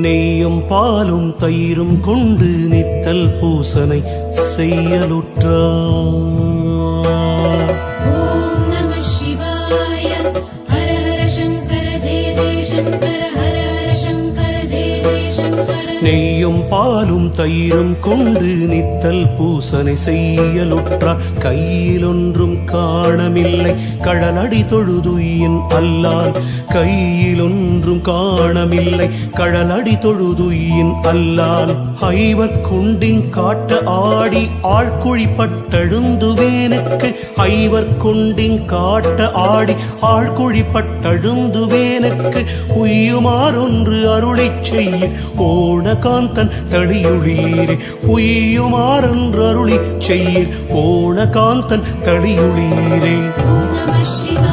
நெய்யும் பாலும் தயிரும் கொண்டு நித்தல் பூசனை செய்யலுற்றார். ஓம் நம சிவாய. ஹர ஹர சங்கர ஜெய ஜெய சங்கர. ஹர ஹர சங்கர ஜெய ஜெய சங்கர. நெய்யும் பாலும் தயிரும் கொண்டு நித்தல் பூசனை செய்யலுற்றார். கையில் ஒன்றும் காணமில்லை கழலடி தொழுதுயின் அல்லால். கையில் ஒன்றும் காணமில்லை கழலடி தொழுதுயின் அல்லால். ஐவர் கொண்டின் காட்ட ஆடி ஆழ்குழி பட்டழுந்துவேனுக்கு. ஐவர் கொண்டின் காட்ட ஆடி ஆழ்குழி பட்டழுந்துவேனுக்கு. உய்யுமாறொன்று அருளைச் செய்ய ஓணகாந்தன் தளியுளீரே. உய்யுமாறொன்று அருளிச் செய்ய ஓணகாந்தன் தளியுளீரே. ஓம் நம சிவாய.